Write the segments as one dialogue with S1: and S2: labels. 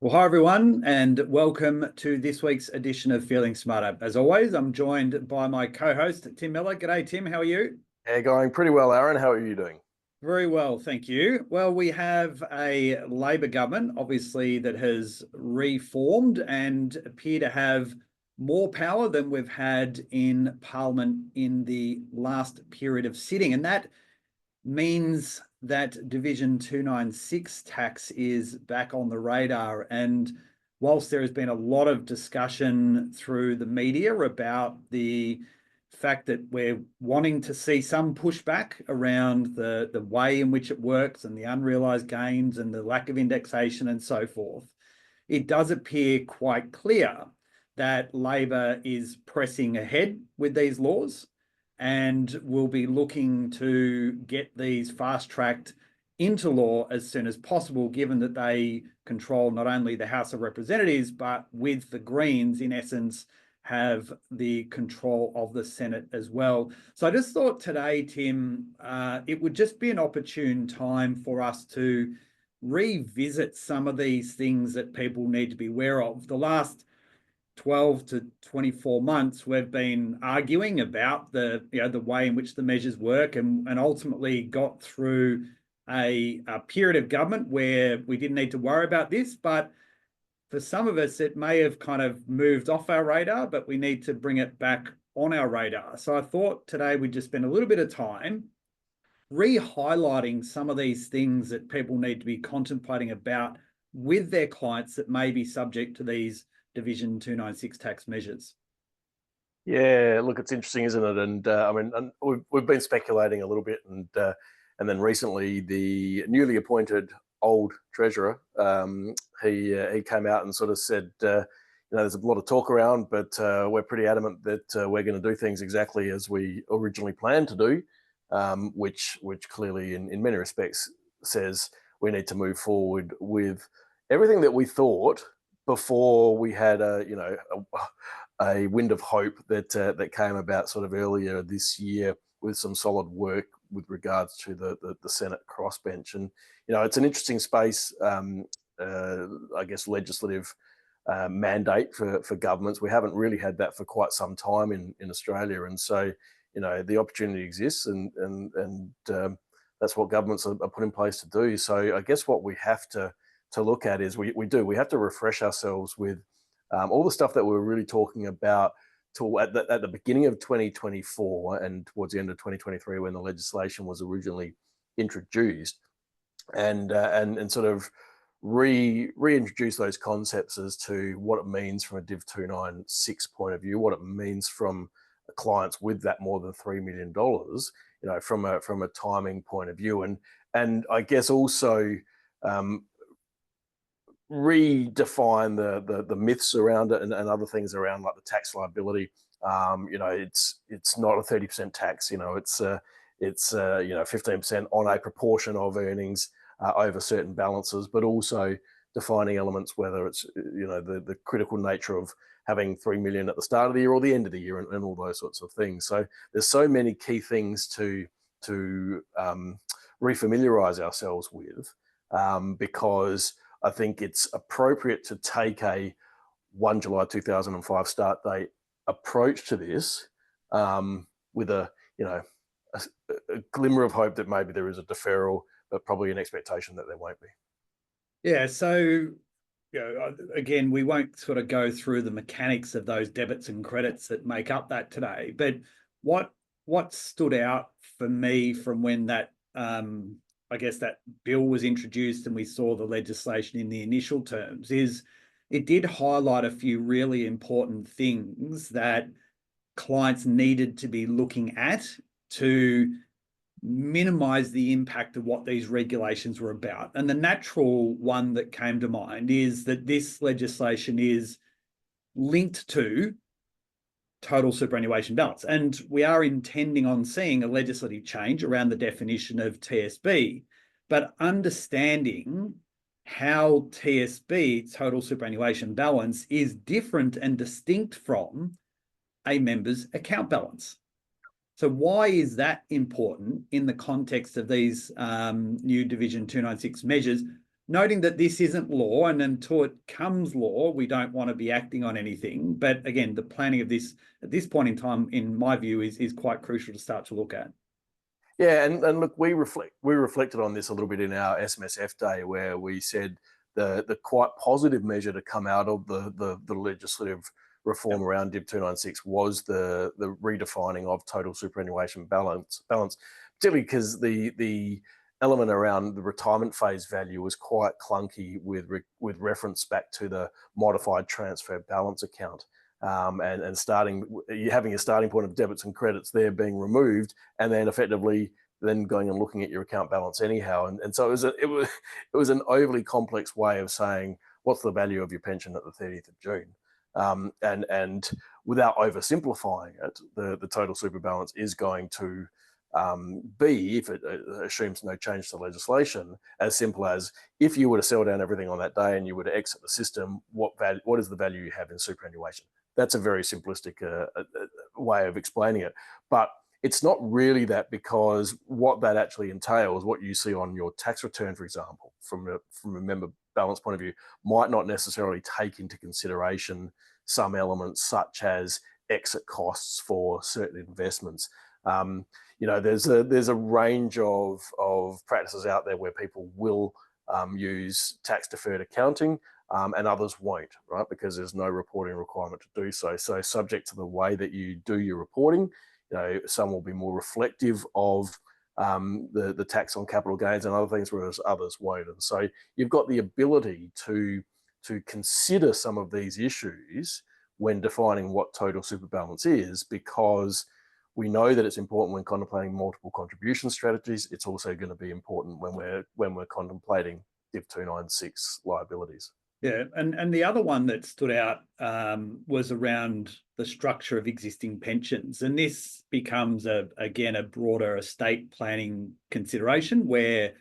S1: Well, hi everyone, and welcome to this week's edition of Feeling Smarter. As always, I'm joined by my co-host, Tim Miller. G'day, Tim. How are you?
S2: Yeah, going pretty well, Aaron. How are you doing?
S1: Very well, thank you. Well, we have a Labor government, obviously, that has reformed and appear to have more power than we've had in Parliament in the last period of sitting. And that means that Division 296 tax is back on the radar. And whilst there has been a lot of discussion through the media about the fact that we're wanting to see some pushback around the way in which it works and the unrealised gains and the lack of indexation and so forth, it does appear quite clear that Labor is pressing ahead with these laws and will be looking to get these fast-tracked into law as soon as possible, given that they control not only the House of Representatives, but with the Greens, in essence, have the control of the Senate as well. So I just thought today, Tim, it would just be an opportune time for us to revisit some of these things that people need to be aware of. The last 12 to 24 months, we've been arguing about the way in which the measures work, and ultimately got through a period of government where we didn't need to worry about this. But for some of us, it may have kind of moved off our radar, but we need to bring it back on our radar. So I thought today we'd just spend a little bit of time re-highlighting some of these things that people need to be contemplating about with their clients that may be subject to these Division 296 tax measures.
S2: Yeah, look, it's interesting, isn't it? And and we've been speculating a little bit, and then recently the newly appointed old treasurer, he came out and sort of said, there's a lot of talk around, but we're pretty adamant that we're going to do things exactly as we originally planned to do, which clearly in many respects says we need to move forward with everything that we thought before we had a wind of hope that came about sort of earlier this year with some solid work with regards to the Senate crossbench. And it's an interesting space, I guess, legislative mandate for governments. We haven't really had that for quite some time in Australia, and so the opportunity exists, and that's what governments are put in place to do. So I guess what we have to look at is we have to refresh ourselves with all the stuff that we were really talking about at the beginning of 2024 and towards the end of 2023 when the legislation was originally introduced, and sort of reintroduce those concepts as to what it means from a Div 296 point of view, what it means from clients with that more than $3 million, from a timing point of view, and I guess also redefine the myths around it and other things around like the tax liability. It's not a 30% tax. It's 15% on a proportion of earnings over certain balances, but also defining elements, whether it's the critical nature of having 3 million at the start of the year or the end of the year, and all those sorts of things. So there's so many key things to refamiliarize ourselves with, because I think it's appropriate to take a 1 July 2005 start date approach to this, with a glimmer of hope that maybe there is a deferral, but probably an expectation that there won't be.
S1: Yeah, so again, we won't sort of go through the mechanics of those debits and credits that make up that today, but what stood out for me from when that I guess that bill was introduced and we saw the legislation in the initial terms is it did highlight a few really important things that clients needed to be looking at to minimize the impact of what these regulations were about. And the natural one that came to mind is that this legislation is linked to total superannuation balance. And we are intending on seeing a legislative change around the definition of TSB, but understanding how TSB, total superannuation balance, is different and distinct from a member's account balance. So why is that important in the context of these new Division 296 measures? noting that this isn't law, and until it comes law, we don't want to be acting on anything. But again, the planning of this at this point in time, in my view, is quite crucial to start to look at.
S2: Yeah, and look, we reflected on this a little bit in our SMSF day, where we said the quite positive measure to come out of the legislative reform around DIB 296 was the redefining of total superannuation balance, particularly because the element around the retirement phase value was quite clunky with reference back to the modified transfer balance account. And having a starting point of debits and credits there being removed, and then effectively then going and looking at your account balance anyhow. And so it was an overly complex way of saying what's the value of your pension at the 30th of June. And without oversimplifying it, the total super balance is going to be, if it assumes no change to legislation, as simple as if you were to sell down everything on that day and you were to exit the system, what is the value you have in superannuation? That's a very simplistic way of explaining it. But it's not really that, because what that actually entails, what you see on your tax return, for example, from a member balance point of view, might not necessarily take into consideration some elements such as exit costs for certain investments. There's a range of practices out there where people will use tax deferred accounting, and others won't, right? Because there's no reporting requirement to do so. So subject to the way that you do your reporting, some will be more reflective of the tax on capital gains and other things, whereas others won't. And so you've got the ability to consider some of these issues when defining what total super balance is, because we know that it's important when contemplating multiple contribution strategies. It's also going to be important when we're contemplating DIB 296 liabilities.
S1: Yeah, and the other one that stood out was around the structure of existing pensions, and this becomes again a broader estate planning consideration, where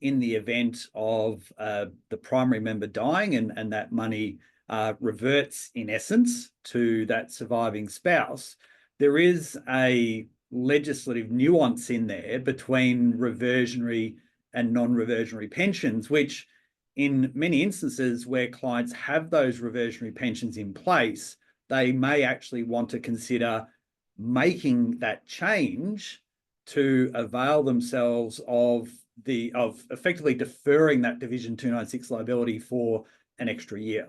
S1: in the event of the primary member dying and that money reverts in essence to that surviving spouse, there is a legislative nuance in there between reversionary and non-reversionary pensions, which in many instances where clients have those reversionary pensions in place, they may actually want to consider making that change to avail themselves of effectively deferring that Division 296 liability for an extra year.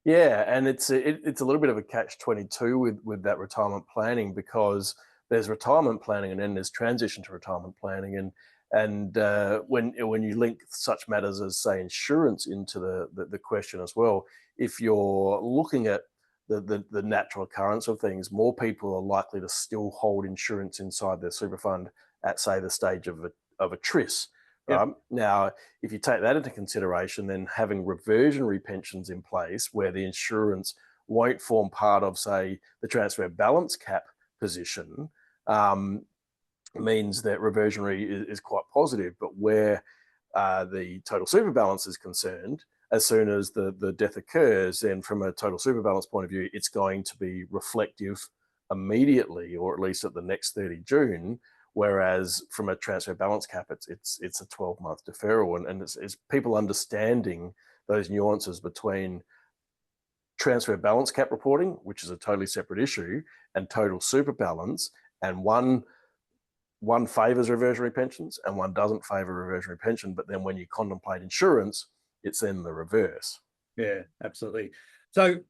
S2: Yeah, and it's a little bit of a catch-22 with that retirement planning, because there's retirement planning and then there's transition to retirement planning, and when you link such matters as, say, insurance into the question as well, if you're looking at the natural occurrence of things, more people are likely to still hold insurance inside their super fund at, say, the stage of a tris. Right? Yep. Now, if you take that into consideration, then having reversionary pensions in place where the insurance won't form part of, say, the transfer balance cap position, means that reversionary is quite positive. But where the total super balance is concerned, as soon as the death occurs, then from a total super balance point of view, it's going to be reflective immediately, or at least at the next 30 June. Whereas from a transfer balance cap, it's a 12-month deferral, and it's people understanding those nuances between transfer balance cap reporting, which is a totally separate issue, and total super balance, and one favors reversionary pensions and one doesn't favor reversionary pension. But then when you contemplate insurance, it's then the reverse.
S1: Yeah, absolutely. So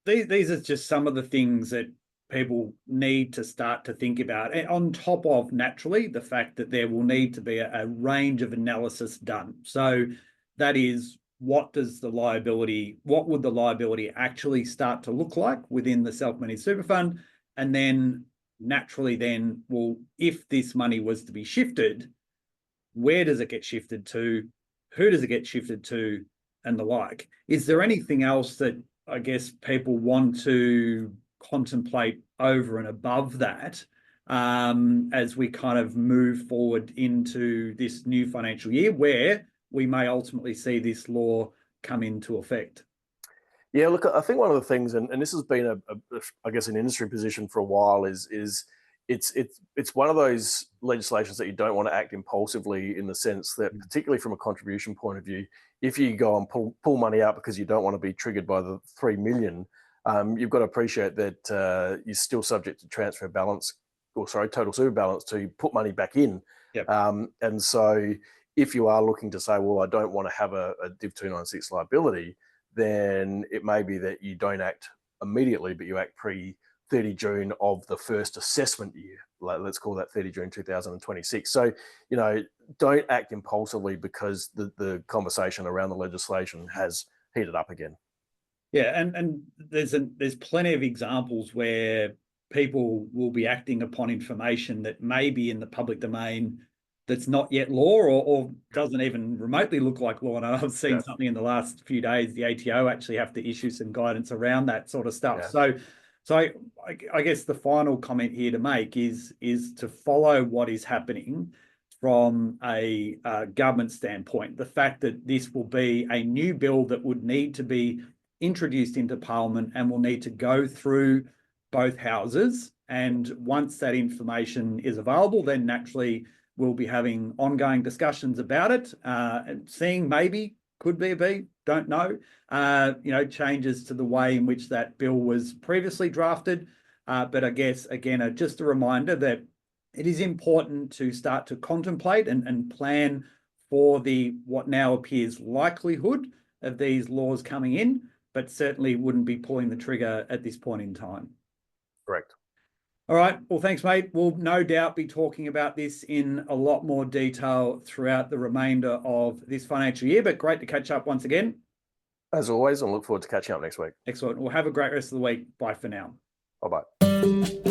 S1: these are just some of the things that people need to start to think about, and on top of, naturally, the fact that there will need to be a range of analysis done. So that is, what would the liability actually start to look like within the self-managed super fund? And then naturally then, well, if this money was to be shifted, where does it get shifted to? Who does it get shifted to? And the like. Is there anything else that I guess people want to contemplate over and above that as we kind of move forward into this new financial year, where we may ultimately see this law come into effect?
S2: Yeah, look, I think one of the things, and this has been I guess an industry position for a while, is it's one of those legislations that you don't want to act impulsively, in the sense that, particularly from a contribution point of view, if you go and pull money out because you don't want to be triggered by the 3 million, you've got to appreciate that you're still subject to transfer balance, total super balance, to put money back in.
S1: Yep.
S2: And so if you are looking to say, well, I don't want to have a Div 296 liability, then it may be that you don't act immediately, but you act pre 30 June of the first assessment year. Let's call that 30 June 2026. So, don't act impulsively, because the conversation around the legislation has heated up again.
S1: Yeah, and there's plenty of examples where people will be acting upon information that may be in the public domain that's not yet law, or doesn't even remotely look like law. And I've seen something in the last few days, the ATO actually have to issue some guidance around that sort of stuff.
S2: Yeah.
S1: So I guess the final comment here to make is to follow what is happening from a government standpoint. The fact that this will be a new bill that would need to be introduced into Parliament and will need to go through both houses. And once that information is available, then naturally we'll be having ongoing discussions about it, and seeing maybe, could be a B, don't know, changes to the way in which that bill was previously drafted. But I guess, again, just a reminder that it is important to start to contemplate and plan for what now appears likelihood of these laws coming in, but certainly wouldn't be pulling the trigger at this point in time.
S2: Correct.
S1: All right. Well, thanks, mate. We'll no doubt be talking about this in a lot more detail throughout the remainder of this financial year, but great to catch up once again.
S2: As always, and look forward to catching up next week.
S1: Excellent. Well, have a great rest of the week. Bye for now.
S2: Bye-bye.